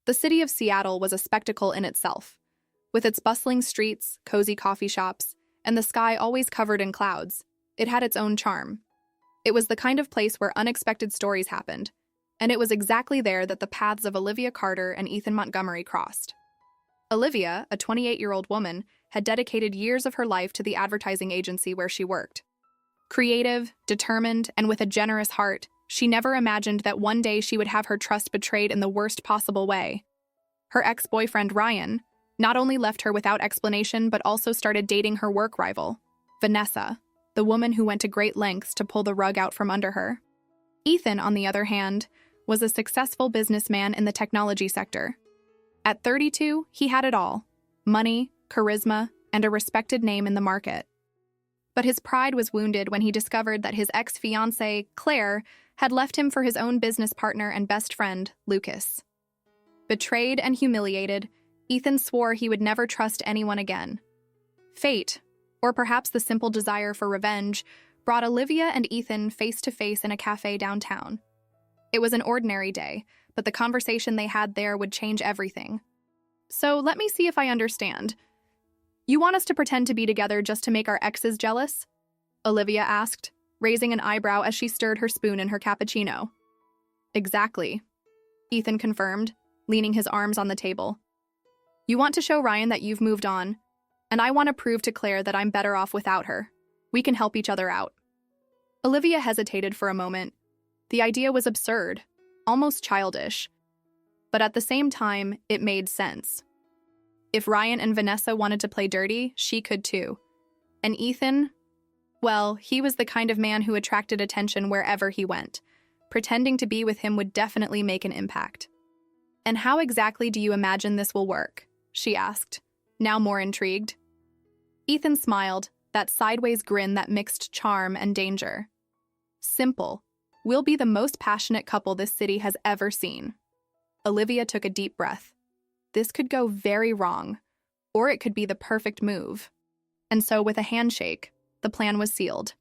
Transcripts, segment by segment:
The city of Seattle was a spectacle in itself. With its bustling streets, cozy coffee shops, and the sky always covered in clouds, it had its own charm. It was the kind of place where unexpected stories happened, and it was exactly there that the paths of Olivia Carter and Ethan Montgomery crossed. Olivia, a 28-year-old woman, had dedicated years of her life to the advertising agency where she worked. Creative, determined, and with a generous heart, she never imagined that one day she would have her trust betrayed in the worst possible way. Her ex-boyfriend, Ryan, not only left her without explanation but also started dating her work rival, Vanessa, the woman who went to great lengths to pull the rug out from under her. Ethan, on the other hand, was a successful businessman in the technology sector. At 32, he had it all: money, charisma, and a respected name in the market. But his pride was wounded when he discovered that his ex-fiancée, Claire, had left him for his own business partner and best friend, Lucas. Betrayed and humiliated, Ethan swore he would never trust anyone again. Fate, or perhaps the simple desire for revenge, brought Olivia and Ethan face to face in a cafe downtown. It was an ordinary day, but the conversation they had there would change everything. So let me see if I understand. You want us to pretend to be together just to make our exes jealous? Olivia asked, raising an eyebrow as she stirred her spoon in her cappuccino. Exactly, Ethan confirmed, leaning his arms on the table. You want to show Ryan that you've moved on, and I want to prove to Claire that I'm better off without her. We can help each other out. Olivia hesitated for a moment. The idea was absurd, almost childish, but at the same time, it made sense. If Ryan and Vanessa wanted to play dirty, she could too. And Ethan, well, he was the kind of man who attracted attention wherever he went. Pretending to be with him would definitely make an impact. And how exactly do you imagine this will work? She asked, now more intrigued. Ethan smiled, that sideways grin that mixed charm and danger. Simple. We'll be the most passionate couple this city has ever seen. Olivia took a deep breath. This could go very wrong, or it could be the perfect move. And so with a handshake, the plan was sealed.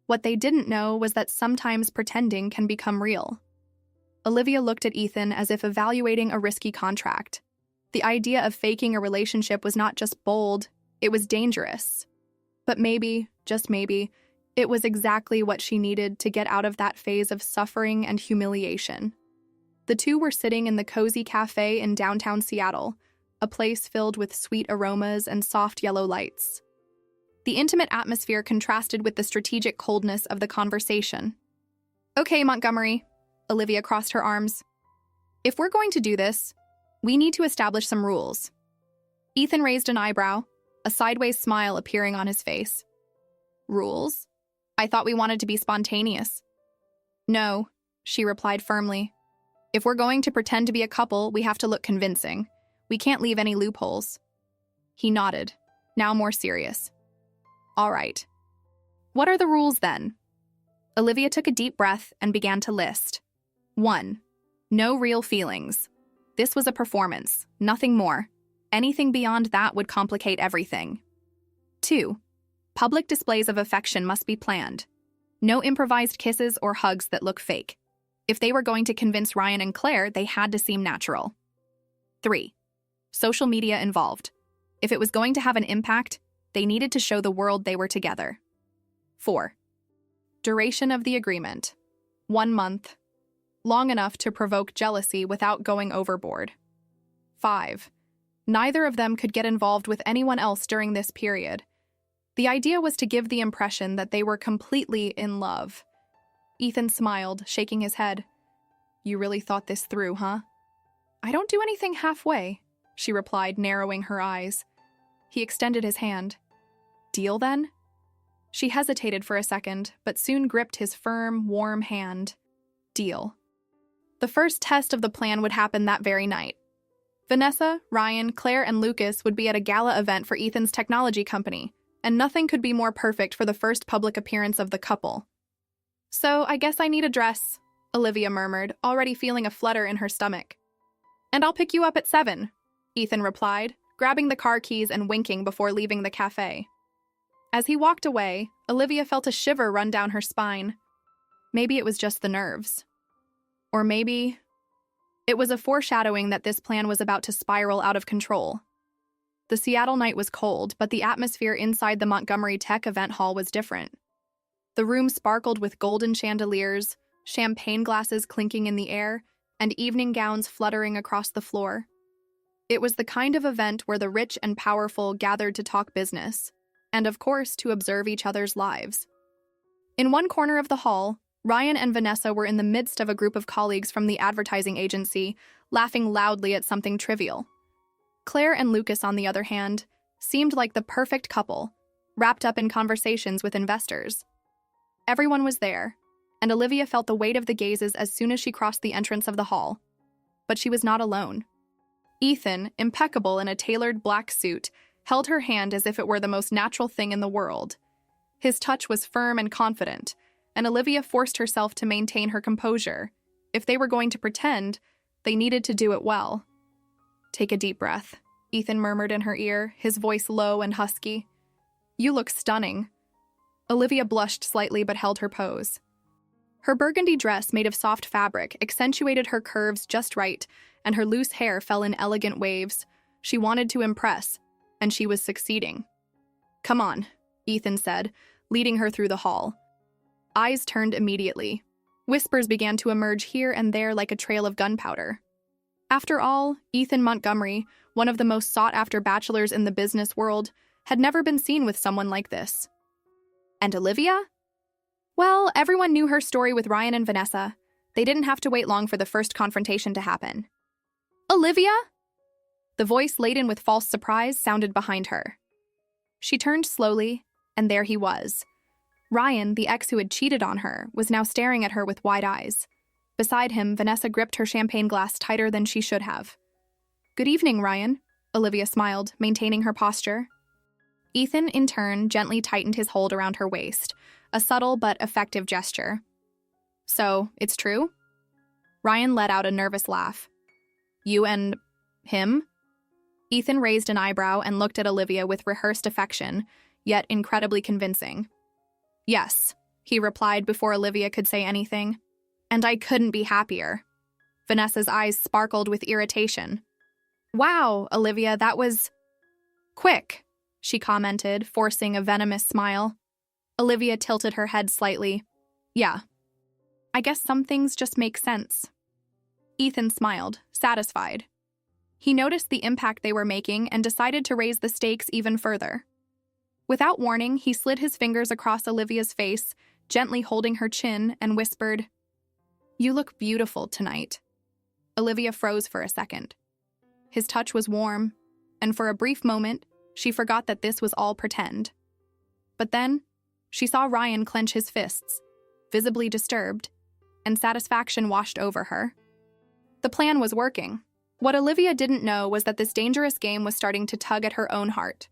What they didn't know was that sometimes pretending can become real. Olivia looked at Ethan as if evaluating a risky contract. The idea of faking a relationship was not just bold, it was dangerous. But maybe, just maybe, it was exactly what she needed to get out of that phase of suffering and humiliation. The two were sitting in the cozy cafe in downtown Seattle, a place filled with sweet aromas and soft yellow lights. The intimate atmosphere contrasted with the strategic coldness of the conversation. Okay, Montgomery, Olivia crossed her arms. If we're going to do this, we need to establish some rules. Ethan raised an eyebrow, a sideways smile appearing on his face. Rules? I thought we wanted to be spontaneous. No, she replied firmly. If we're going to pretend to be a couple, we have to look convincing. We can't leave any loopholes. He nodded, now more serious. All right. What are the rules then? Olivia took a deep breath and began to list. 1. No real feelings. This was a performance, nothing more. Anything beyond that would complicate everything. 2. Public displays of affection must be planned. No improvised kisses or hugs that look fake. If they were going to convince Ryan and Claire, they had to seem natural. 3. Social media involved. If it was going to have an impact, they needed to show the world they were together. 4. Duration of the agreement. 1 month. Long enough to provoke jealousy without going overboard. 5. Neither of them could get involved with anyone else during this period. The idea was to give the impression that they were completely in love. Ethan smiled, shaking his head. You really thought this through, huh? I don't do anything halfway, she replied, narrowing her eyes. He extended his hand. Deal, then? She hesitated for a second, but soon gripped his firm, warm hand. Deal. The first test of the plan would happen that very night. Vanessa, Ryan, Claire, and Lucas would be at a gala event for Ethan's technology company, and nothing could be more perfect for the first public appearance of the couple. So I guess I need a dress, Olivia murmured, already feeling a flutter in her stomach. And I'll pick you up at 7, Ethan replied, grabbing the car keys and winking before leaving the cafe. As he walked away, Olivia felt a shiver run down her spine. Maybe it was just the nerves. Or maybe It was a foreshadowing that this plan was about to spiral out of control. The Seattle night was cold, but the atmosphere inside the Montgomery Tech event hall was different. The room sparkled with golden chandeliers, champagne glasses clinking in the air, and evening gowns fluttering across the floor. It was the kind of event where the rich and powerful gathered to talk business, and of course to observe each other's lives. In one corner of the hall, Ryan and Vanessa were in the midst of a group of colleagues from the advertising agency, laughing loudly at something trivial. Claire and Lucas, on the other hand, seemed like the perfect couple, wrapped up in conversations with investors. Everyone was there, and Olivia felt the weight of the gazes as soon as she crossed the entrance of the hall. But she was not alone. Ethan, impeccable in a tailored black suit, held her hand as if it were the most natural thing in the world. His touch was firm and confident, and Olivia forced herself to maintain her composure. If they were going to pretend, they needed to do it well. "Take a deep breath," Ethan murmured in her ear, his voice low and husky. "You look stunning." Olivia blushed slightly but held her pose. Her burgundy dress made of soft fabric accentuated her curves just right, and her loose hair fell in elegant waves. She wanted to impress, and she was succeeding. "Come on," Ethan said, leading her through the hall. Eyes turned immediately. Whispers began to emerge here and there like a trail of gunpowder. After all, Ethan Montgomery, one of the most sought-after bachelors in the business world, had never been seen with someone like this. And Olivia? Well, everyone knew her story with Ryan and Vanessa. They didn't have to wait long for the first confrontation to happen. "Olivia?" The voice laden with false surprise sounded behind her. She turned slowly, and there he was. Ryan, the ex who had cheated on her, was now staring at her with wide eyes. Beside him, Vanessa gripped her champagne glass tighter than she should have. "Good evening, Ryan," Olivia smiled, maintaining her posture. Ethan, in turn, gently tightened his hold around her waist, a subtle but effective gesture. "So, it's true?" Ryan let out a nervous laugh. "You and him?" Ethan raised an eyebrow and looked at Olivia with rehearsed affection, yet incredibly convincing. "Yes," he replied before Olivia could say anything. "And I couldn't be happier." Vanessa's eyes sparkled with irritation. "Wow, Olivia, that was quick," she commented, forcing a venomous smile. Olivia tilted her head slightly. "Yeah. I guess some things just make sense." Ethan smiled, satisfied. He noticed the impact they were making and decided to raise the stakes even further. Without warning, he slid his fingers across Olivia's face, gently holding her chin, and whispered, "You look beautiful tonight." Olivia froze for a second. His touch was warm, and for a brief moment, she forgot that this was all pretend. But then, she saw Ryan clench his fists, visibly disturbed, and satisfaction washed over her. The plan was working. What Olivia didn't know was that this dangerous game was starting to tug at her own heart.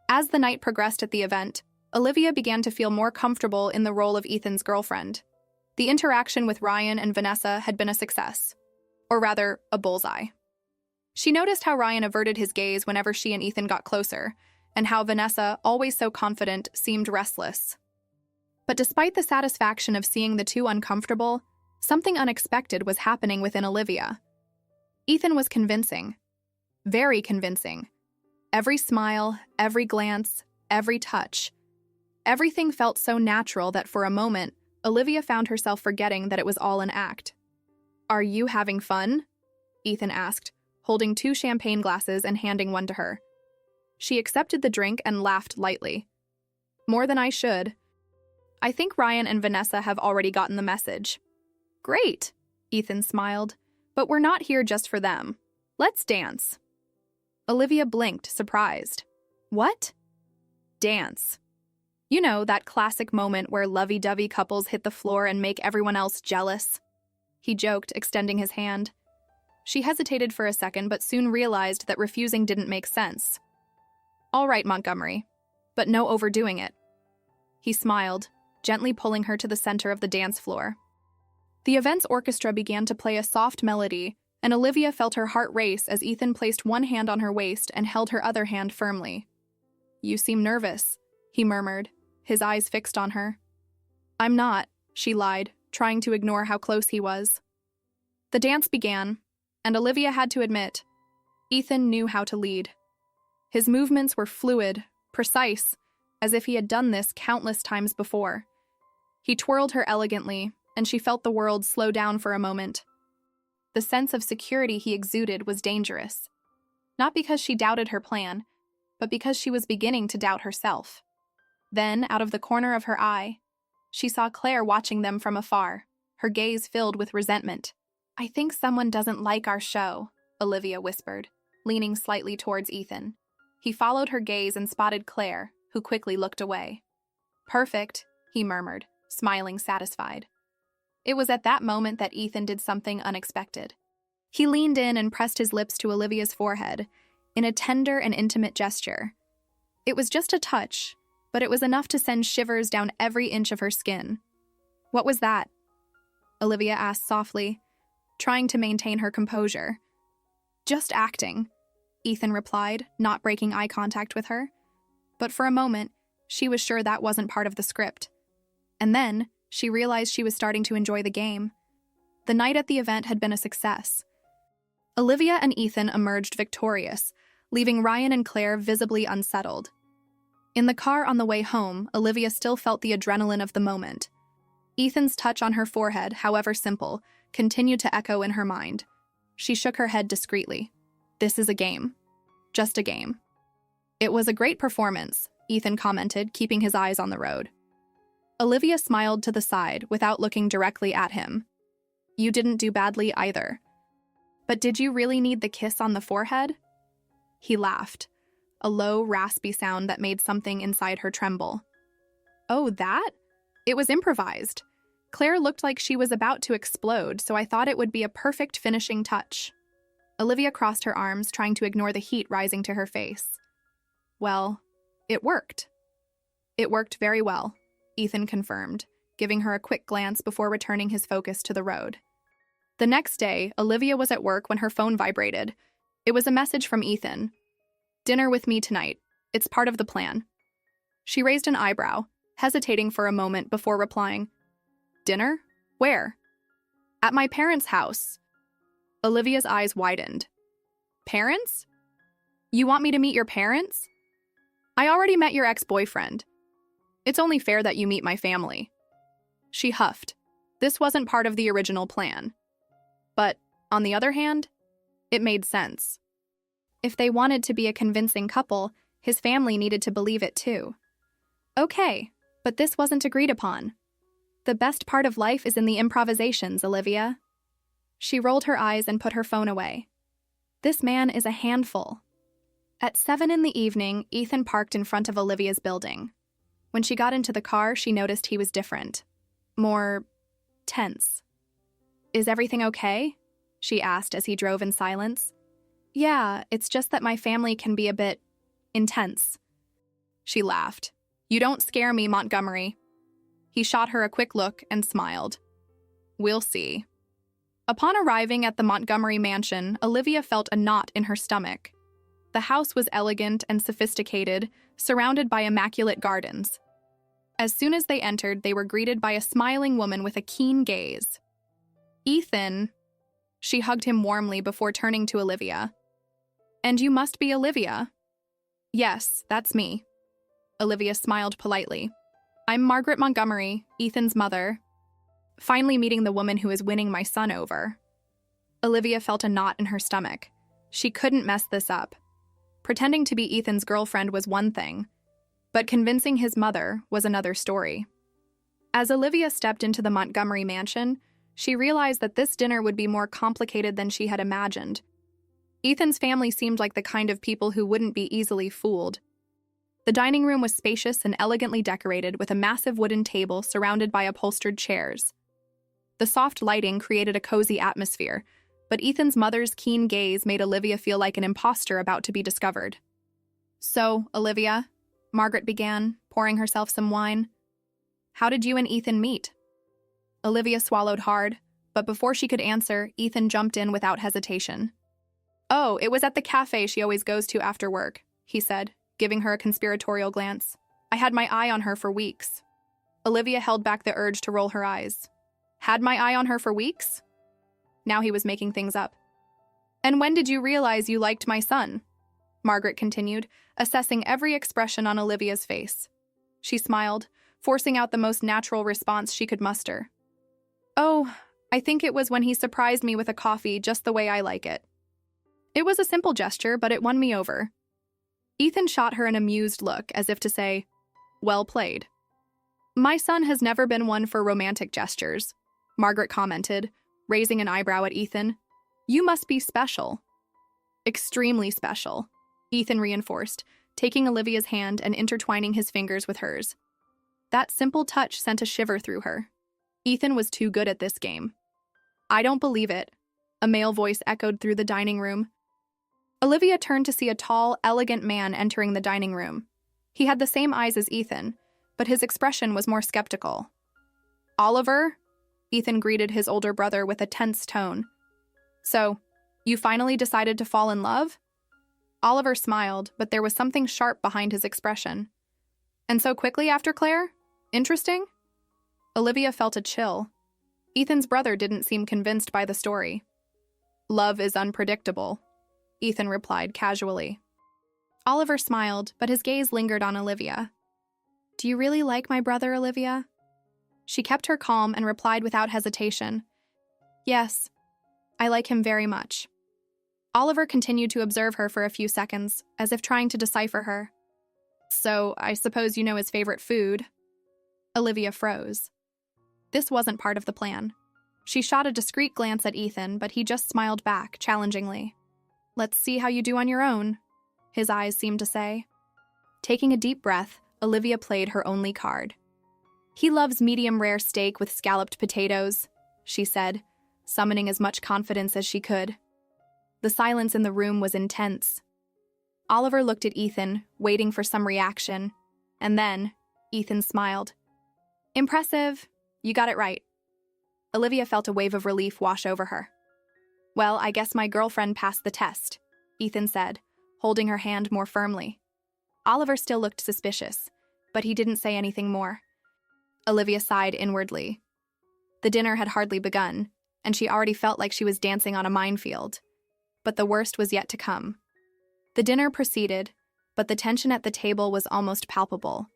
As the night progressed at the event, Olivia began to feel more comfortable in the role of Ethan's girlfriend. The interaction with Ryan and Vanessa had been a success, or rather, a bullseye. She noticed how Ryan averted his gaze whenever she and Ethan got closer, and how Vanessa, always so confident, seemed restless. But despite the satisfaction of seeing the two uncomfortable, something unexpected was happening within Olivia. Ethan was convincing. Very convincing. Every smile, every glance, every touch. Everything felt so natural that for a moment, Olivia found herself forgetting that it was all an act. "Are you having fun?" Ethan asked, holding 2 champagne glasses and handing one to her. She accepted the drink and laughed lightly. "More than I should. I think Ryan and Vanessa have already gotten the message." "Great," Ethan smiled, "but we're not here just for them. Let's dance." Olivia blinked, surprised. "What?" "Dance. You know, that classic moment where lovey-dovey couples hit the floor and make everyone else jealous." He joked, extending his hand. She hesitated for a second, but soon realized that refusing didn't make sense. "All right, Montgomery, but no overdoing it." He smiled, gently pulling her to the center of the dance floor. The event's orchestra began to play a soft melody, and Olivia felt her heart race as Ethan placed one hand on her waist and held her other hand firmly. "You seem nervous," he murmured, his eyes fixed on her. "I'm not," she lied, trying to ignore how close he was. The dance began. And Olivia had to admit, Ethan knew how to lead. His movements were fluid, precise, as if he had done this countless times before. He twirled her elegantly, and she felt the world slow down for a moment. The sense of security he exuded was dangerous. Not because she doubted her plan, but because she was beginning to doubt herself. Then, out of the corner of her eye, she saw Claire watching them from afar, her gaze filled with resentment. "I think someone doesn't like our show," Olivia whispered, leaning slightly towards Ethan. He followed her gaze and spotted Claire, who quickly looked away. "Perfect," he murmured, smiling satisfied. It was at that moment that Ethan did something unexpected. He leaned in and pressed his lips to Olivia's forehead, in a tender and intimate gesture. It was just a touch, but it was enough to send shivers down every inch of her skin. "What was that?" Olivia asked softly, trying to maintain her composure. "Just acting," Ethan replied, not breaking eye contact with her. But for a moment, she was sure that wasn't part of the script. And then, she realized she was starting to enjoy the game. The night at the event had been a success. Olivia and Ethan emerged victorious, leaving Ryan and Claire visibly unsettled. In the car on the way home, Olivia still felt the adrenaline of the moment. Ethan's touch on her forehead, however simple, continued to echo in her mind. She shook her head discreetly. "This is a game. Just a game." "It was a great performance," Ethan commented, keeping his eyes on the road. Olivia smiled to the side without looking directly at him. "You didn't do badly either. But did you really need the kiss on the forehead?" He laughed, a low, raspy sound that made something inside her tremble. "Oh, that? It was improvised. Claire looked like she was about to explode, so I thought it would be a perfect finishing touch." Olivia crossed her arms, trying to ignore the heat rising to her face. "Well, it worked." "It worked very well," Ethan confirmed, giving her a quick glance before returning his focus to the road. The next day, Olivia was at work when her phone vibrated. It was a message from Ethan. "Dinner with me tonight. It's part of the plan." She raised an eyebrow, hesitating for a moment before replying, "Dinner? Where?" "At my parents' house." Olivia's eyes widened. "Parents? You want me to meet your parents? I already met your ex-boyfriend. It's only fair that you meet my family." She huffed. This wasn't part of the original plan. But, on the other hand, it made sense. If they wanted to be a convincing couple, his family needed to believe it too. "Okay, but this wasn't agreed upon. The best part of life is in the improvisations, Olivia." She rolled her eyes and put her phone away. This man is a handful. At 7 in the evening, Ethan parked in front of Olivia's building. When she got into the car, she noticed he was different. More tense. "Is everything okay?" she asked as he drove in silence. "Yeah, it's just that my family can be a bit intense." She laughed. "You don't scare me, Montgomery." He shot her a quick look and smiled. "We'll see." Upon arriving at the Montgomery mansion, Olivia felt a knot in her stomach. The house was elegant and sophisticated, surrounded by immaculate gardens. As soon as they entered, they were greeted by a smiling woman with a keen gaze. "Ethan." She hugged him warmly before turning to Olivia. "And you must be Olivia." "Yes, that's me." Olivia smiled politely. "I'm Margaret Montgomery, Ethan's mother. Finally meeting the woman who is winning my son over." Olivia felt a knot in her stomach. She couldn't mess this up. Pretending to be Ethan's girlfriend was one thing, but convincing his mother was another story. As Olivia stepped into the Montgomery mansion, she realized that this dinner would be more complicated than she had imagined. Ethan's family seemed like the kind of people who wouldn't be easily fooled. The dining room was spacious and elegantly decorated with a massive wooden table surrounded by upholstered chairs. The soft lighting created a cozy atmosphere, but Ethan's mother's keen gaze made Olivia feel like an imposter about to be discovered. "So, Olivia," Margaret began, pouring herself some wine, "how did you and Ethan meet?" Olivia swallowed hard, but before she could answer, Ethan jumped in without hesitation. "Oh, it was at the cafe she always goes to after work," he said, giving her a conspiratorial glance. "I had my eye on her for weeks." Olivia held back the urge to roll her eyes. "Had my eye on her for weeks?" Now he was making things up. And when did you realize you liked my son? Margaret continued, assessing every expression on Olivia's face. She smiled, forcing out the most natural response she could muster. Oh, I think it was when he surprised me with a coffee just the way I like it. It was a simple gesture, but it won me over. Ethan shot her an amused look, as if to say, well played. My son has never been one for romantic gestures, Margaret commented, raising an eyebrow at Ethan. You must be special. Extremely special, Ethan reinforced, taking Olivia's hand and intertwining his fingers with hers. That simple touch sent a shiver through her. Ethan was too good at this game. I don't believe it, a male voice echoed through the dining room. Olivia turned to see a tall, elegant man entering the dining room. He had the same eyes as Ethan, but his expression was more skeptical. Oliver? Ethan greeted his older brother with a tense tone. So, you finally decided to fall in love? Oliver smiled, but there was something sharp behind his expression. And so quickly after Claire? Interesting? Olivia felt a chill. Ethan's brother didn't seem convinced by the story. Love is unpredictable, Ethan replied casually. Oliver smiled, but his gaze lingered on Olivia. Do you really like my brother, Olivia? She kept her calm and replied without hesitation. Yes, I like him very much. Oliver continued to observe her for a few seconds, as if trying to decipher her. So, I suppose you know his favorite food? Olivia froze. This wasn't part of the plan. She shot a discreet glance at Ethan, but he just smiled back, challengingly. Let's see how you do on your own, his eyes seemed to say. Taking a deep breath, Olivia played her only card. He loves medium-rare steak with scalloped potatoes, she said, summoning as much confidence as she could. The silence in the room was intense. Oliver looked at Ethan, waiting for some reaction, and then Ethan smiled. Impressive. You got it right. Olivia felt a wave of relief wash over her. Well, I guess my girlfriend passed the test, Ethan said, holding her hand more firmly. Oliver still looked suspicious, but he didn't say anything more. Olivia sighed inwardly. The dinner had hardly begun, and she already felt like she was dancing on a minefield. But the worst was yet to come. The dinner proceeded, but the tension at the table was almost palpable.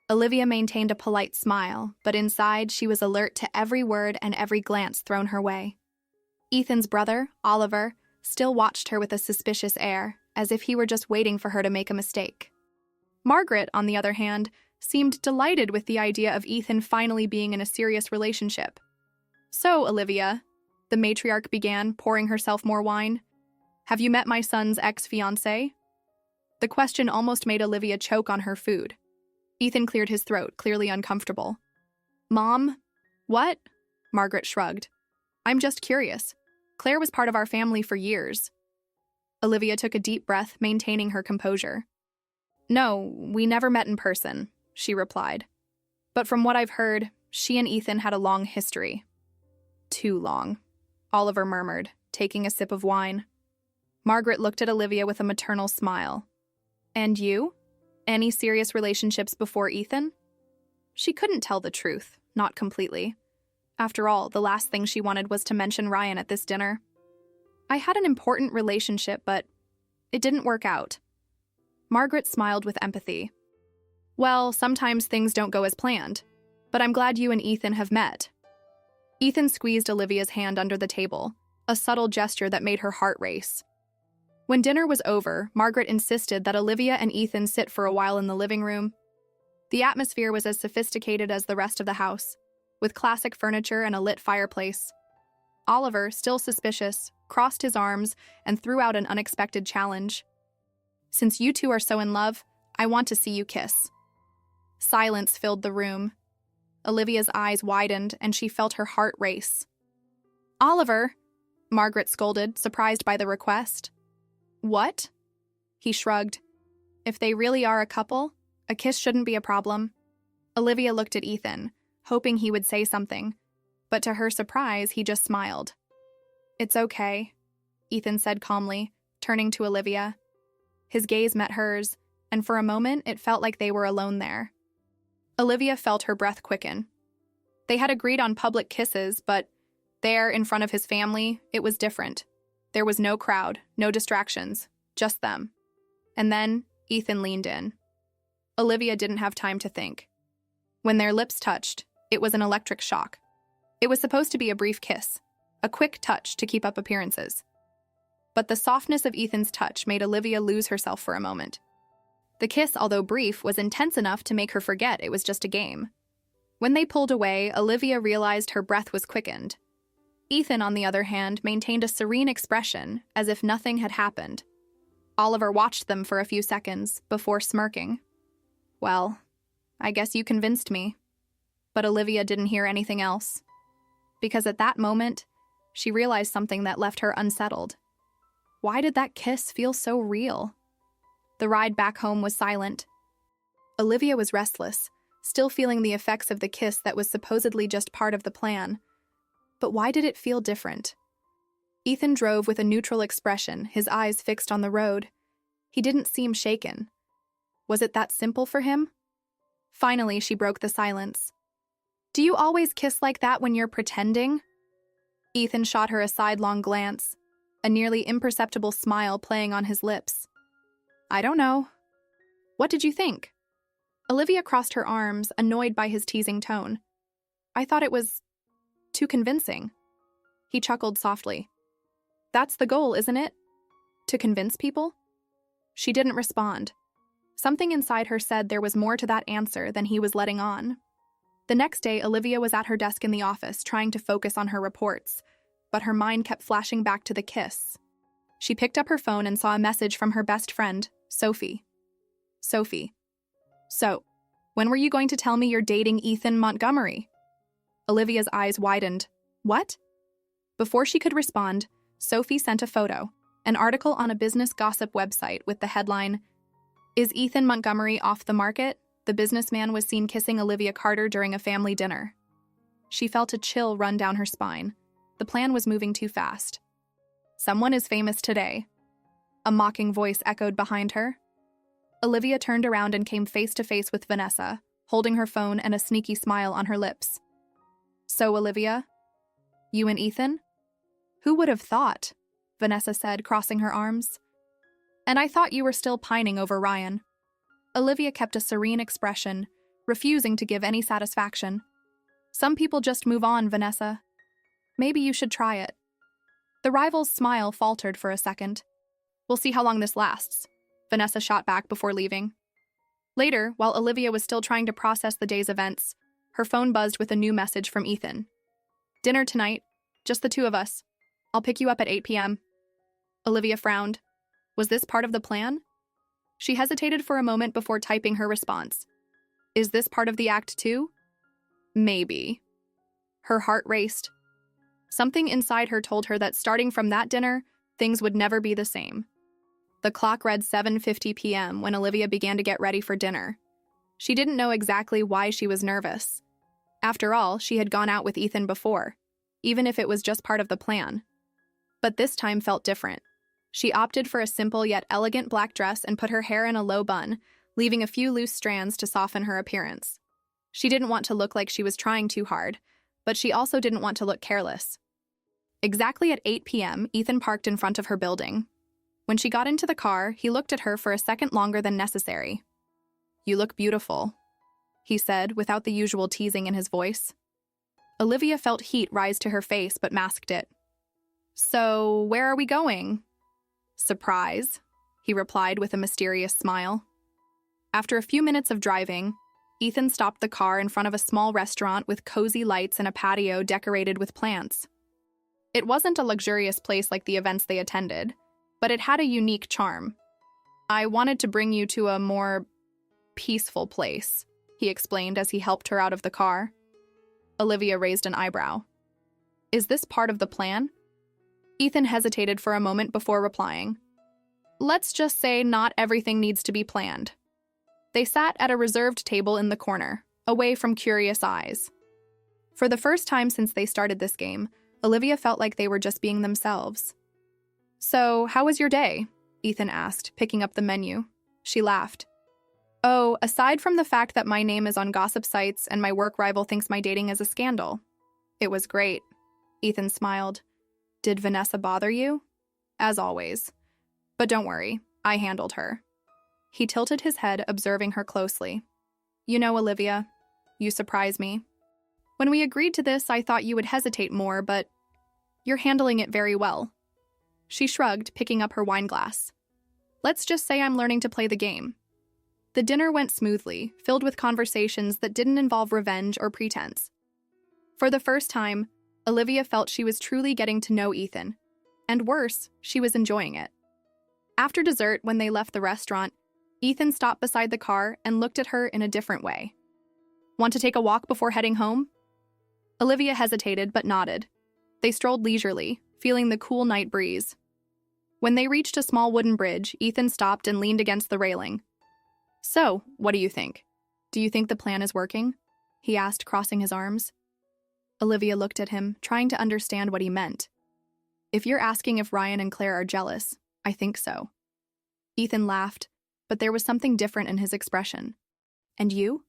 Olivia maintained a polite smile, but inside she was alert to every word and every glance thrown her way. Ethan's brother, Oliver, still watched her with a suspicious air, as if he were just waiting for her to make a mistake. Margaret, on the other hand, seemed delighted with the idea of Ethan finally being in a serious relationship. So, Olivia, the matriarch began, pouring herself more wine, have you met my son's ex-fiancé? The question almost made Olivia choke on her food. Ethan cleared his throat, clearly uncomfortable. Mom? What? Margaret shrugged. I'm just curious. Claire was part of our family for years. Olivia took a deep breath, maintaining her composure. No, we never met in person, she replied. But from what I've heard, she and Ethan had a long history. Too long, Oliver murmured, taking a sip of wine. Margaret looked at Olivia with a maternal smile. And you? Any serious relationships before Ethan? She couldn't tell the truth, not completely. After all, the last thing she wanted was to mention Ryan at this dinner. I had an important relationship, but it didn't work out. Margaret smiled with empathy. Well, sometimes things don't go as planned, but I'm glad you and Ethan have met. Ethan squeezed Olivia's hand under the table, a subtle gesture that made her heart race. When dinner was over, Margaret insisted that Olivia and Ethan sit for a while in the living room. The atmosphere was as sophisticated as the rest of the house, with classic furniture and a lit fireplace. Oliver, still suspicious, crossed his arms and threw out an unexpected challenge. Since you two are so in love, I want to see you kiss. Silence filled the room. Olivia's eyes widened and she felt her heart race. Oliver, Margaret scolded, surprised by the request. What? He shrugged. If they really are a couple, a kiss shouldn't be a problem. Olivia looked at Ethan, hoping he would say something, but to her surprise, he just smiled. It's okay, Ethan said calmly, turning to Olivia. His gaze met hers, and for a moment it felt like they were alone there. Olivia felt her breath quicken. They had agreed on public kisses, but there, in front of his family, it was different. There was no crowd, no distractions, just them. And then Ethan leaned in. Olivia didn't have time to think. When their lips touched, it was an electric shock. It was supposed to be a brief kiss, a quick touch to keep up appearances. But the softness of Ethan's touch made Olivia lose herself for a moment. The kiss, although brief, was intense enough to make her forget it was just a game. When they pulled away, Olivia realized her breath was quickened. Ethan, on the other hand, maintained a serene expression, as if nothing had happened. Oliver watched them for a few seconds before smirking. Well, I guess you convinced me. But Olivia didn't hear anything else. Because at that moment, she realized something that left her unsettled. Why did that kiss feel so real? The ride back home was silent. Olivia was restless, still feeling the effects of the kiss that was supposedly just part of the plan. But why did it feel different? Ethan drove with a neutral expression, his eyes fixed on the road. He didn't seem shaken. Was it that simple for him? Finally, she broke the silence. Do you always kiss like that when you're pretending? Ethan shot her a sidelong glance, a nearly imperceptible smile playing on his lips. I don't know. What did you think? Olivia crossed her arms, annoyed by his teasing tone. I thought it was too convincing. He chuckled softly. That's the goal, isn't it? To convince people? She didn't respond. Something inside her said there was more to that answer than he was letting on. The next day, Olivia was at her desk in the office, trying to focus on her reports, but her mind kept flashing back to the kiss. She picked up her phone and saw a message from her best friend, Sophie. Sophie. So, when were you going to tell me you're dating Ethan Montgomery? Olivia's eyes widened. What? Before she could respond, Sophie sent a photo, an article on a business gossip website with the headline, Is Ethan Montgomery off the market? The businessman was seen kissing Olivia Carter during a family dinner. She felt a chill run down her spine. The plan was moving too fast. Someone is famous today. A mocking voice echoed behind her. Olivia turned around and came face to face with Vanessa, holding her phone and a sneaky smile on her lips. So, Olivia? You and Ethan? Who would have thought? Vanessa said, crossing her arms. And I thought you were still pining over Ryan. Olivia kept a serene expression, refusing to give any satisfaction. Some people just move on, Vanessa. Maybe you should try it. The rival's smile faltered for a second. We'll see how long this lasts, Vanessa shot back before leaving. Later, while Olivia was still trying to process the day's events, her phone buzzed with a new message from Ethan. Dinner tonight, just the two of us. I'll pick you up at 8 p.m. Olivia frowned. Was this part of the plan? She hesitated for a moment before typing her response. Is this part of the act too? Maybe. Her heart raced. Something inside her told her that starting from that dinner, things would never be the same. The clock read 7:50 p.m. when Olivia began to get ready for dinner. She didn't know exactly why she was nervous. After all, she had gone out with Ethan before, even if it was just part of the plan. But this time felt different. She opted for a simple yet elegant black dress and put her hair in a low bun, leaving a few loose strands to soften her appearance. She didn't want to look like she was trying too hard, but she also didn't want to look careless. Exactly at 8 p.m., Ethan parked in front of her building. When she got into the car, he looked at her for a second longer than necessary. You look beautiful, he said, without the usual teasing in his voice. Olivia felt heat rise to her face but masked it. So, where are we going? Surprise, he replied with a mysterious smile. After a few minutes of driving, Ethan stopped the car in front of a small restaurant with cozy lights and a patio decorated with plants. It wasn't a luxurious place like the events they attended, but it had a unique charm. I wanted to bring you to a more peaceful place, he explained as he helped her out of the car. Olivia raised an eyebrow. Is this part of the plan? Ethan hesitated for a moment before replying. Let's just say not everything needs to be planned. They sat at a reserved table in the corner, away from curious eyes. For the first time since they started this game, Olivia felt like they were just being themselves. So, how was your day? Ethan asked, picking up the menu. She laughed. Oh, aside from the fact that my name is on gossip sites and my work rival thinks my dating is a scandal. It was great. Ethan smiled. Did Vanessa bother you? as always. But don't worry, I handled her. He tilted his head, observing her closely. You know, Olivia, you surprise me. When we agreed to this, I thought you would hesitate more, but you're handling it very well. She shrugged, picking up her wine glass. Let's just say I'm learning to play the game. The dinner went smoothly, filled with conversations that didn't involve revenge or pretense. For the first time, Olivia felt she was truly getting to know Ethan. And worse, she was enjoying it. After dessert, when they left the restaurant, Ethan stopped beside the car and looked at her in a different way. Want to take a walk before heading home? Olivia hesitated but nodded. They strolled leisurely, feeling the cool night breeze. When they reached a small wooden bridge, Ethan stopped and leaned against the railing. So, what do you think? Do you think the plan is working? He asked, crossing his arms. Olivia looked at him, trying to understand what he meant. If you're asking if Ryan and Claire are jealous, I think so. Ethan laughed, but there was something different in his expression. And you?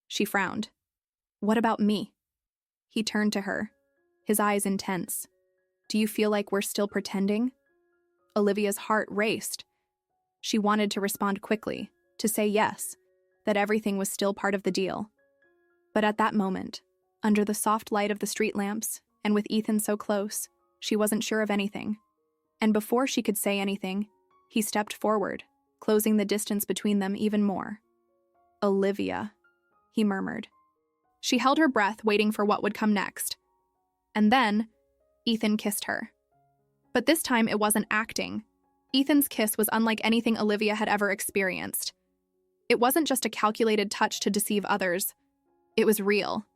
She frowned. What about me? He turned to her, his eyes intense. Do you feel like we're still pretending? Olivia's heart raced. She wanted to respond quickly, to say yes, that everything was still part of the deal. But at that moment, under the soft light of the street lamps, and with Ethan so close, she wasn't sure of anything. And before she could say anything, he stepped forward, closing the distance between them even more. Olivia, he murmured. She held her breath, waiting for what would come next. And then, Ethan kissed her. But this time it wasn't acting. Ethan's kiss was unlike anything Olivia had ever experienced. It wasn't just a calculated touch to deceive others. It was real.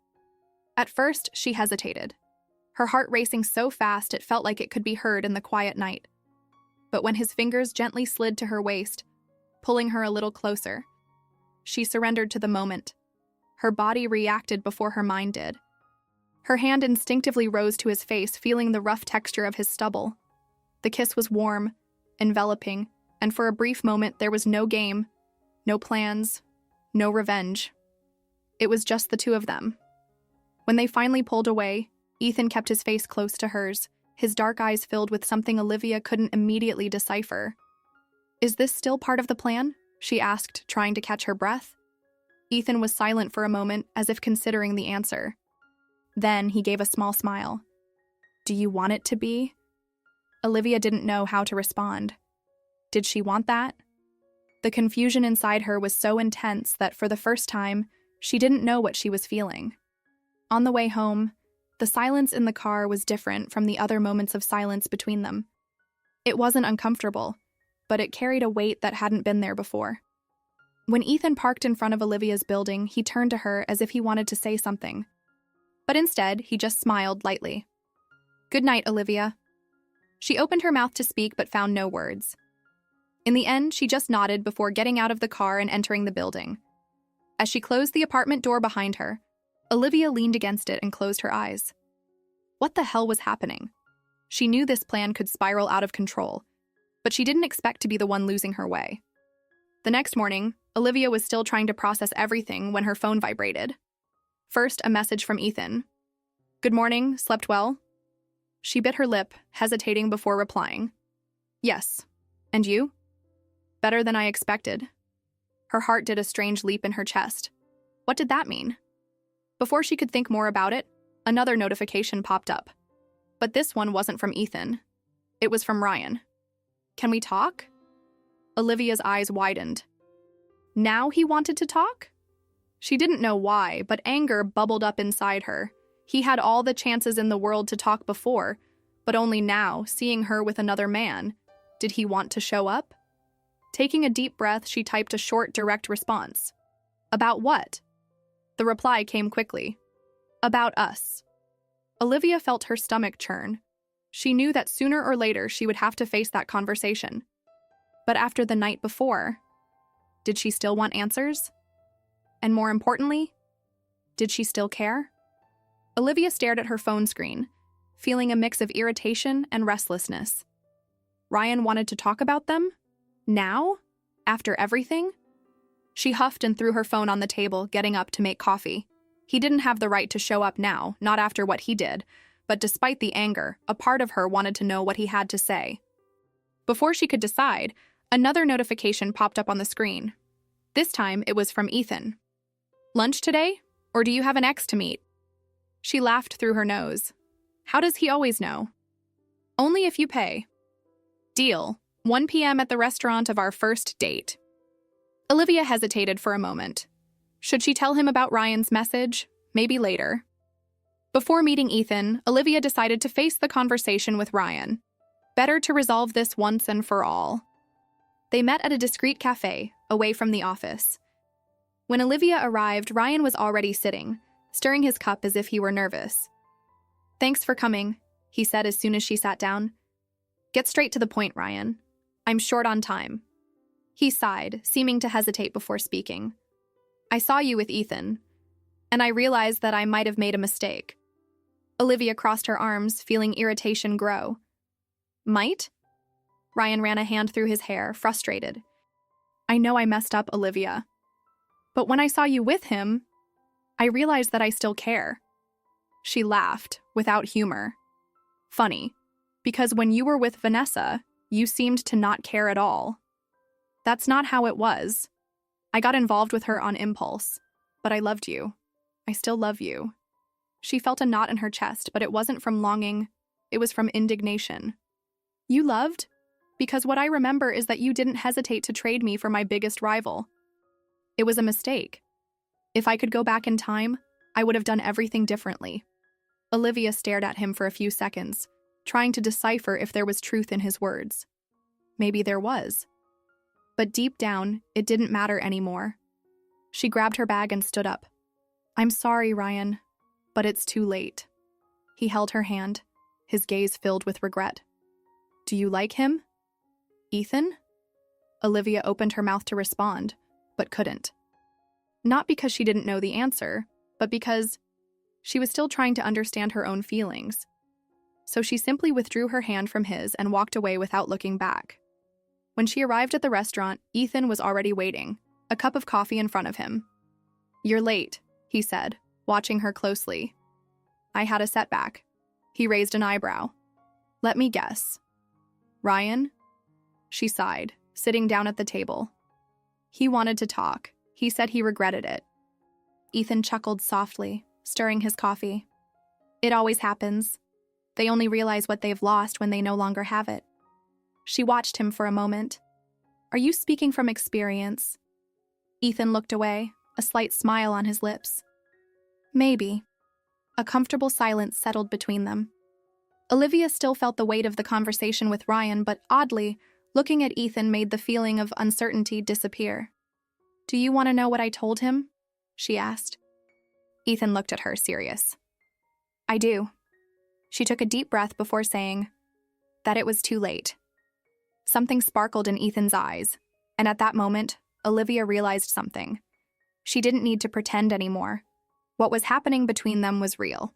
At first, she hesitated, her heart racing so fast it felt like it could be heard in the quiet night. But when his fingers gently slid to her waist, pulling her a little closer, she surrendered to the moment. Her body reacted before her mind did. Her hand instinctively rose to his face, feeling the rough texture of his stubble. The kiss was warm, enveloping, and for a brief moment there was no game, no plans, no revenge. It was just the two of them. When they finally pulled away, Ethan kept his face close to hers, his dark eyes filled with something Olivia couldn't immediately decipher. Is this still part of the plan? She asked, trying to catch her breath. Ethan was silent for a moment, as if considering the answer. Then he gave a small smile. Do you want it to be? Olivia didn't know how to respond. Did she want that? The confusion inside her was so intense that for the first time, she didn't know what she was feeling. On the way home, the silence in the car was different from the other moments of silence between them. It wasn't uncomfortable, but it carried a weight that hadn't been there before. When Ethan parked in front of Olivia's building, he turned to her as if he wanted to say something. But instead, he just smiled lightly. Good night, Olivia. She opened her mouth to speak but found no words. In the end, she just nodded before getting out of the car and entering the building. As she closed the apartment door behind her, Olivia leaned against it and closed her eyes. What the hell was happening? She knew this plan could spiral out of control, but she didn't expect to be the one losing her way. The next morning, Olivia was still trying to process everything when her phone vibrated. First, a message from Ethan. Good morning, slept well? She bit her lip, hesitating before replying. Yes. And you? Better than I expected. Her heart did a strange leap in her chest. What did that mean? Before she could think more about it, another notification popped up. But this one wasn't from Ethan. It was from Ryan. Can we talk? Olivia's eyes widened. Now he wanted to talk? She didn't know why, but anger bubbled up inside her. He had all the chances in the world to talk before, but only now, seeing her with another man, did he want to show up? Taking a deep breath, she typed a short, direct response. About what? The reply came quickly. About us. Olivia felt her stomach churn. She knew that sooner or later she would have to face that conversation. But after the night before, did she still want answers? And more importantly, did she still care? Olivia stared at her phone screen, feeling a mix of irritation and restlessness. Ryan wanted to talk about them? Now? After everything? She huffed and threw her phone on the table, getting up to make coffee. He didn't have the right to show up now, not after what he did, but despite the anger, a part of her wanted to know what he had to say. Before she could decide, another notification popped up on the screen. This time, it was from Ethan. Lunch today? Or do you have an ex to meet? She laughed through her nose. How does he always know? Only if you pay. Deal. 1 p.m. at the restaurant of our first date. Olivia hesitated for a moment. Should she tell him about Ryan's message? Maybe later. Before meeting Ethan, Olivia decided to face the conversation with Ryan. Better to resolve this once and for all. They met at a discreet cafe, away from the office. When Olivia arrived, Ryan was already sitting, stirring his cup as if he were nervous. Thanks for coming, he said as soon as she sat down. Get straight to the point, Ryan. I'm short on time. He sighed, seeming to hesitate before speaking. I saw you with Ethan, and I realized that I might have made a mistake. Olivia crossed her arms, feeling irritation grow. Might? Ryan ran a hand through his hair, frustrated. I know I messed up, Olivia. But when I saw you with him, I realized that I still care. She laughed, without humor. Funny, because when you were with Vanessa, you seemed to not care at all. That's not how it was. I got involved with her on impulse, but I loved you. I still love you. She felt a knot in her chest, but it wasn't from longing, it was from indignation. You loved? Because what I remember is that you didn't hesitate to trade me for my biggest rival. It was a mistake. If I could go back in time, I would have done everything differently. Olivia stared at him for a few seconds, trying to decipher if there was truth in his words. Maybe there was. But deep down, it didn't matter anymore. She grabbed her bag and stood up. I'm sorry, Ryan, but it's too late. He held her hand, his gaze filled with regret. Do you like him? Ethan? Olivia opened her mouth to respond, but couldn't. Not because she didn't know the answer, but because she was still trying to understand her own feelings. So she simply withdrew her hand from his and walked away without looking back. When she arrived at the restaurant, Ethan was already waiting, a cup of coffee in front of him. You're late, he said, watching her closely. I had a setback. He raised an eyebrow. Let me guess. Ryan? She sighed, sitting down at the table. He wanted to talk. He said he regretted it. Ethan chuckled softly, stirring his coffee. It always happens. They only realize what they've lost when they no longer have it. She watched him for a moment. Are you speaking from experience? Ethan looked away, a slight smile on his lips. Maybe. A comfortable silence settled between them. Olivia still felt the weight of the conversation with Ryan, but oddly, looking at Ethan made the feeling of uncertainty disappear. Do you want to know what I told him? She asked. Ethan looked at her, serious. I do. She took a deep breath before saying that it was too late. Something sparkled in Ethan's eyes, and at that moment, Olivia realized something. She didn't need to pretend anymore. What was happening between them was real.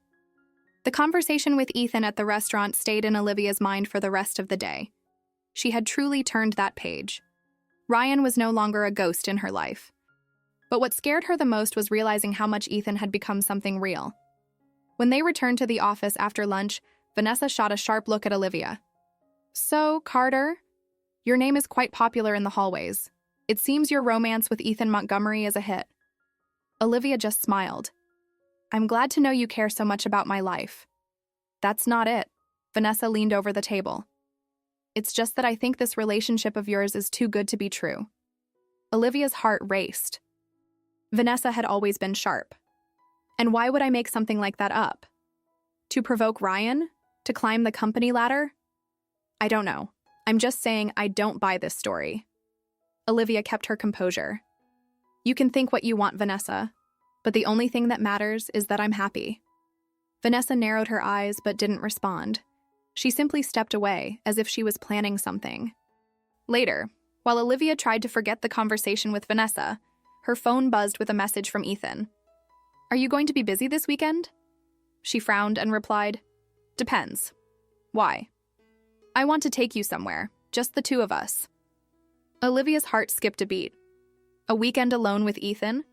The conversation with Ethan at the restaurant stayed in Olivia's mind for the rest of the day. She had truly turned that page. Ryan was no longer a ghost in her life. But what scared her the most was realizing how much Ethan had become something real. When they returned to the office after lunch, Vanessa shot a sharp look at Olivia. So, Carter, your name is quite popular in the hallways. It seems your romance with Ethan Montgomery is a hit. Olivia just smiled. I'm glad to know you care so much about my life. That's not it. Vanessa leaned over the table. It's just that I think this relationship of yours is too good to be true. Olivia's heart raced. Vanessa had always been sharp. And why would I make something like that up? To provoke Ryan? To climb the company ladder? I don't know. I'm just saying I don't buy this story. Olivia kept her composure. You can think what you want, Vanessa, but the only thing that matters is that I'm happy. Vanessa narrowed her eyes but didn't respond. She simply stepped away, as if she was planning something. Later, while Olivia tried to forget the conversation with Vanessa, her phone buzzed with a message from Ethan. Are you going to be busy this weekend? She frowned and replied, Depends. Why? I want to take you somewhere, just the two of us. Olivia's heart skipped a beat. A weekend alone with Ethan?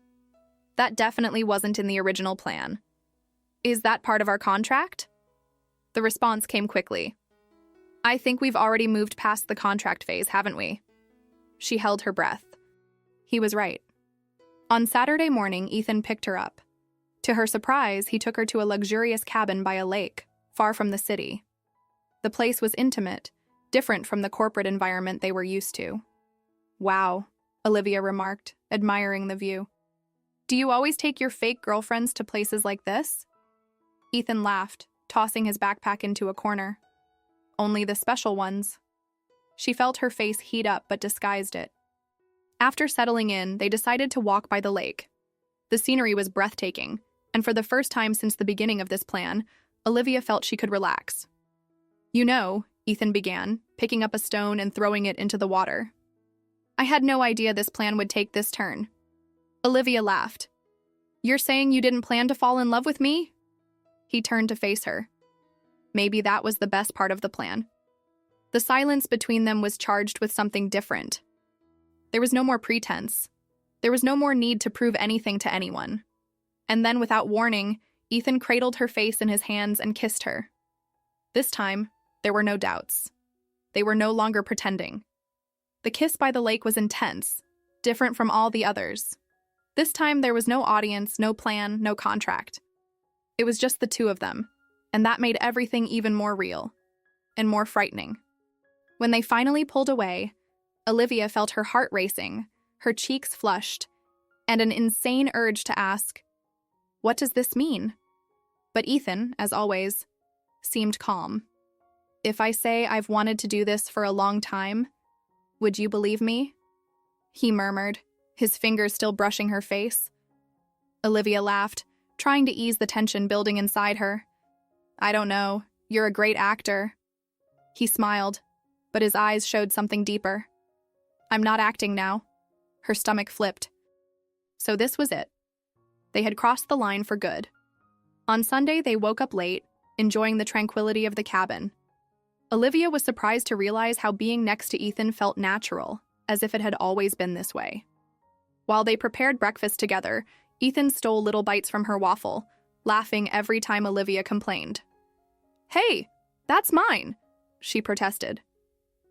That definitely wasn't in the original plan. Is that part of our contract? The response came quickly. I think we've already moved past the contract phase, haven't we? She held her breath. He was right. On Saturday morning, Ethan picked her up. To her surprise, he took her to a luxurious cabin by a lake, far from the city. The place was intimate, different from the corporate environment they were used to. Wow, Olivia remarked, admiring the view. Do you always take your fake girlfriends to places like this? Ethan laughed, tossing his backpack into a corner. Only the special ones. She felt her face heat up but disguised it. After settling in, they decided to walk by the lake. The scenery was breathtaking, and for the first time since the beginning of this plan, Olivia felt she could relax. You know, Ethan began, picking up a stone and throwing it into the water. I had no idea this plan would take this turn. Olivia laughed. You're saying you didn't plan to fall in love with me? He turned to face her. Maybe that was the best part of the plan. The silence between them was charged with something different. There was no more pretense. There was no more need to prove anything to anyone. And then, without warning, Ethan cradled her face in his hands and kissed her. This time, there were no doubts. They were no longer pretending. The kiss by the lake was intense, different from all the others. This time, there was no audience, no plan, no contract. It was just the two of them, and that made everything even more real and more frightening. When they finally pulled away, Olivia felt her heart racing, her cheeks flushed, and an insane urge to ask, "What does this mean?" But Ethan, as always, seemed calm. "If I say I've wanted to do this for a long time, would you believe me?" He murmured, his fingers still brushing her face. Olivia laughed, trying to ease the tension building inside her. "I don't know. You're a great actor." He smiled, but his eyes showed something deeper. "I'm not acting now." Her stomach flipped. So this was it. They had crossed the line for good. On Sunday, they woke up late, enjoying the tranquility of the cabin. Olivia was surprised to realize how being next to Ethan felt natural, as if it had always been this way. While they prepared breakfast together, Ethan stole little bites from her waffle, laughing every time Olivia complained. "Hey, that's mine," she protested.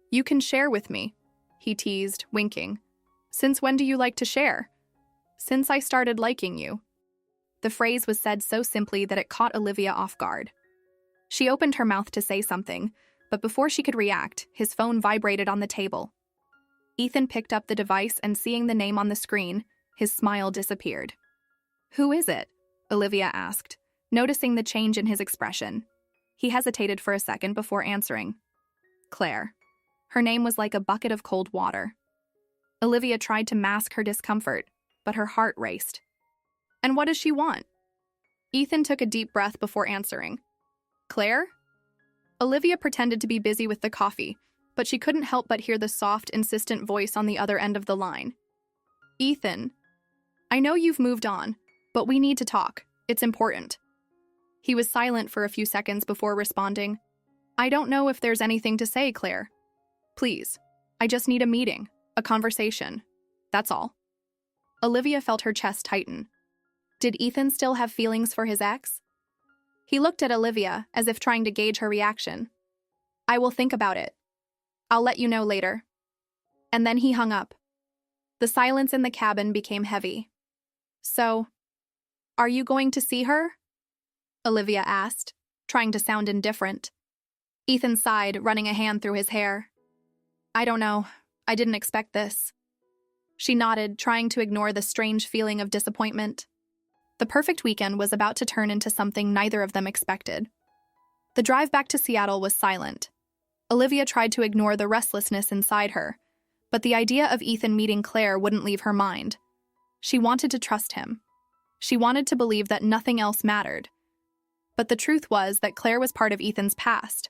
"You can share with me," he teased, winking. "Since when do you like to share?" "Since I started liking you." The phrase was said so simply that it caught Olivia off guard. She opened her mouth to say something, but before she could react, his phone vibrated on the table. Ethan picked up the device and, seeing the name on the screen, his smile disappeared. "Who is it?" Olivia asked, noticing the change in his expression. He hesitated for a second before answering. "Claire." Her name was like a bucket of cold water. Olivia tried to mask her discomfort, but her heart raced. "And what does she want?" Ethan took a deep breath before answering. "Claire?" Olivia pretended to be busy with the coffee, but she couldn't help but hear the soft, insistent voice on the other end of the line. "Ethan, I know you've moved on, but we need to talk. It's important." He was silent for a few seconds before responding. "I don't know if there's anything to say, Claire. Please, I just need a meeting, a conversation. That's all." Olivia felt her chest tighten. Did Ethan still have feelings for his ex? He looked at Olivia as if trying to gauge her reaction. "I will think about it. I'll let you know later." And then he hung up. The silence in the cabin became heavy. "So, are you going to see her?" Olivia asked, trying to sound indifferent. Ethan sighed, running a hand through his hair. "I don't know. I didn't expect this." She nodded, trying to ignore the strange feeling of disappointment. The perfect weekend was about to turn into something neither of them expected. The drive back to Seattle was silent. Olivia tried to ignore the restlessness inside her, but the idea of Ethan meeting Claire wouldn't leave her mind. She wanted to trust him. She wanted to believe that nothing else mattered. But the truth was that Claire was part of Ethan's past,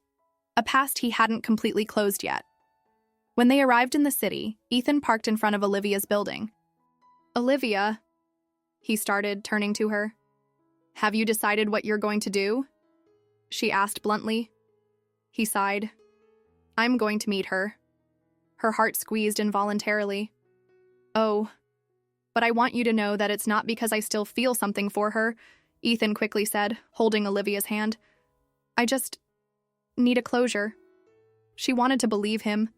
a past he hadn't completely closed yet. When they arrived in the city, Ethan parked in front of Olivia's building. "Olivia," he started, turning to her. "Have you decided what you're going to do?" she asked bluntly. He sighed. "I'm going to meet her." Her heart squeezed involuntarily. "Oh, but I want you to know that it's not because I still feel something for her," Ethan quickly said, holding Olivia's hand. "I just need a closure." She wanted to believe him.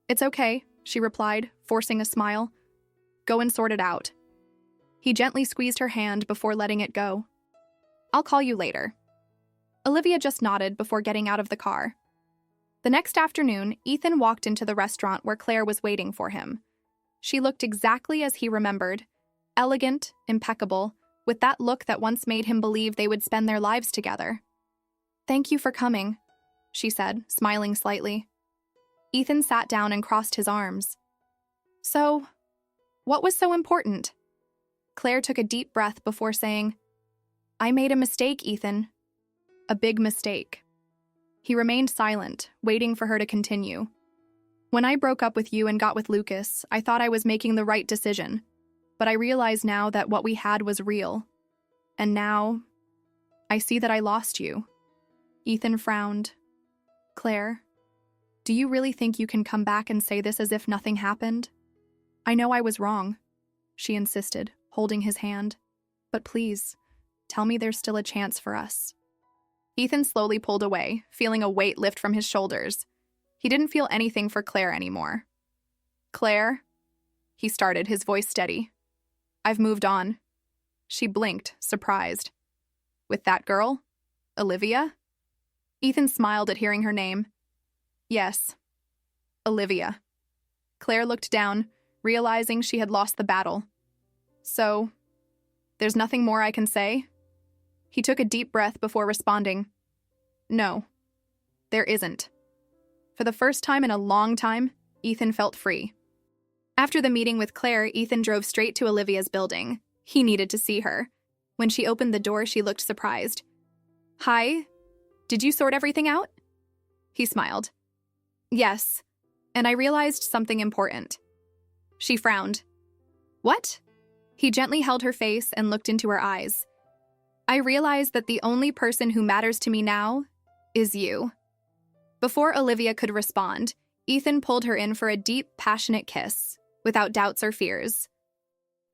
"It's okay," she replied, forcing a smile. "Go and sort it out." He gently squeezed her hand before letting it go. "I'll call you later." Olivia just nodded before getting out of the car. The next afternoon, Ethan walked into the restaurant where Claire was waiting for him. She looked exactly as he remembered, elegant, impeccable, with that look that once made him believe they would spend their lives together. "Thank you for coming," she said, smiling slightly. Ethan sat down and crossed his arms. "So, what was so important?" Claire took a deep breath before saying, "I made a mistake, Ethan. A big mistake." He remained silent, waiting for her to continue. "When I broke up with you and got with Lucas, I thought I was making the right decision. But I realize now that what we had was real. And now, I see that I lost you." Ethan frowned. "Claire, do you really think you can come back and say this as if nothing happened?" "I know I was wrong," she insisted, holding his hand. "But please, tell me there's still a chance for us." Ethan slowly pulled away, feeling a weight lift from his shoulders. He didn't feel anything for Claire anymore. "Claire?" he started, his voice steady. "I've moved on." She blinked, surprised. "With that girl? Olivia?" Ethan smiled at hearing her name. "Yes, Olivia." Claire looked down, realizing she had lost the battle. "So, there's nothing more I can say?" He took a deep breath before responding. "No, there isn't." For the first time in a long time, Ethan felt free. After the meeting with Claire, Ethan drove straight to Olivia's building. He needed to see her. When she opened the door, she looked surprised. "Hi, did you sort everything out?" He smiled. "Yes, and I realized something important." She frowned. "What?" He gently held her face and looked into her eyes. "I realized that the only person who matters to me now is you." Before Olivia could respond, Ethan pulled her in for a deep, passionate kiss, without doubts or fears.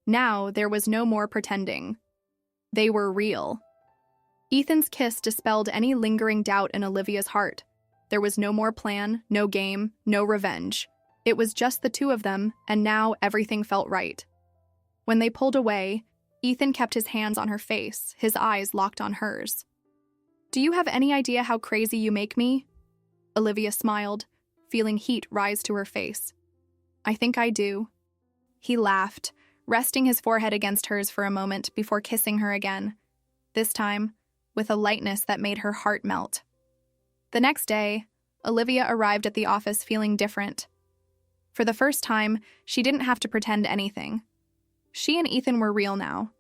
Now there was no more pretending. They were real. Ethan's kiss dispelled any lingering doubt in Olivia's heart. There was no more plan, no game, no revenge. It was just the two of them, and now everything felt right. When they pulled away, Ethan kept his hands on her face, his eyes locked on hers. "Do you have any idea how crazy you make me?" Olivia smiled, feeling heat rise to her face. "I think I do." He laughed, resting his forehead against hers for a moment before kissing her again, this time with a lightness that made her heart melt. The next day, Olivia arrived at the office feeling different. For the first time, she didn't have to pretend anything. She and Ethan were real now.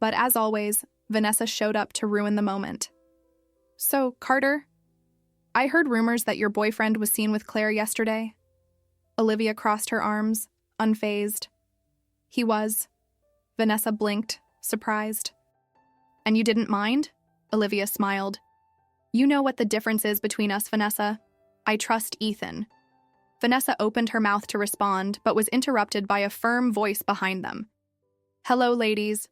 But as always, Vanessa showed up to ruin the moment. "So, Carter, I heard rumors that your boyfriend was seen with Claire yesterday." Olivia crossed her arms, unfazed. "He was." Vanessa blinked, surprised. "And you didn't mind?" Olivia smiled. "You know what the difference is between us, Vanessa. I trust Ethan." Vanessa opened her mouth to respond, but was interrupted by a firm voice behind them. "Hello, ladies."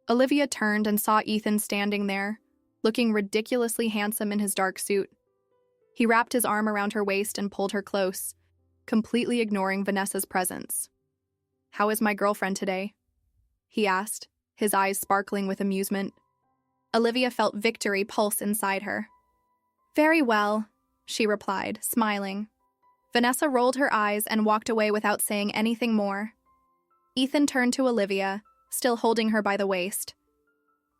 Olivia turned and saw Ethan standing there, looking ridiculously handsome in his dark suit. He wrapped his arm around her waist and pulled her close, completely ignoring Vanessa's presence. "How is my girlfriend today?" he asked, his eyes sparkling with amusement. Olivia felt victory pulse inside her. "Very well," she replied, smiling. Vanessa rolled her eyes and walked away without saying anything more. Ethan turned to Olivia, still holding her by the waist.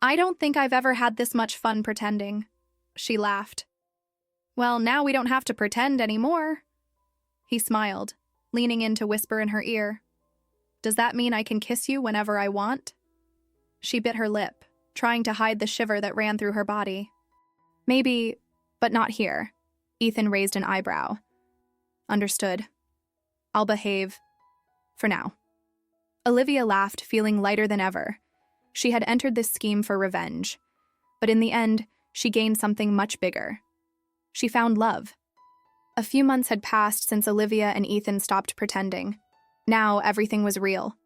"I don't think I've ever had this much fun pretending," she laughed. "Well, now we don't have to pretend anymore." He smiled, leaning in to whisper in her ear. "Does that mean I can kiss you whenever I want?" She bit her lip, trying to hide the shiver that ran through her body. "Maybe, but not here." Ethan raised an eyebrow. "Understood. I'll behave. For now." Olivia laughed, feeling lighter than ever. She had entered this scheme for revenge. But in the end, she gained something much bigger. She found love. A few months had passed since Olivia and Ethan stopped pretending. Now everything was real.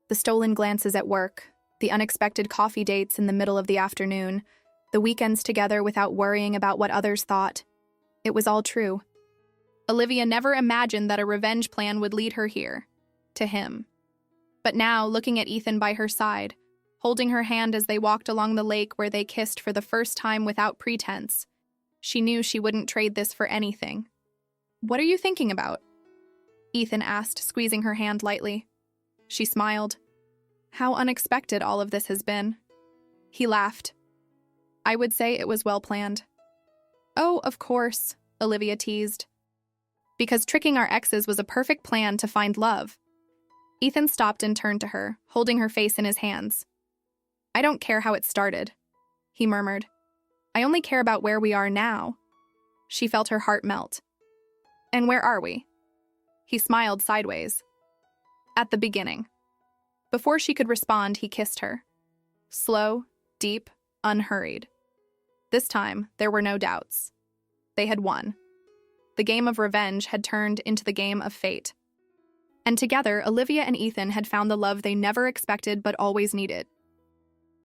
The stolen glances at work, the unexpected coffee dates in the middle of the afternoon, the weekends together without worrying about what others thought. It was all true. Olivia never imagined that a revenge plan would lead her here, to him. But now, looking at Ethan by her side, holding her hand as they walked along the lake where they kissed for the first time without pretense, she knew she wouldn't trade this for anything. "What are you thinking about?" Ethan asked, squeezing her hand lightly. She smiled. "How unexpected all of this has been." He laughed. "I would say it was well planned." "Oh, of course," Olivia teased. "Because tricking our exes was a perfect plan to find love." Ethan stopped and turned to her, holding her face in his hands. "I don't care how it started," he murmured. "I only care about where we are now." She felt her heart melt. "And where are we?" He smiled sideways. "At the beginning." Before she could respond, he kissed her. Slow, deep, unhurried. This time, there were no doubts. They had won. The game of revenge had turned into the game of fate. And together, Olivia and Ethan had found the love they never expected but always needed.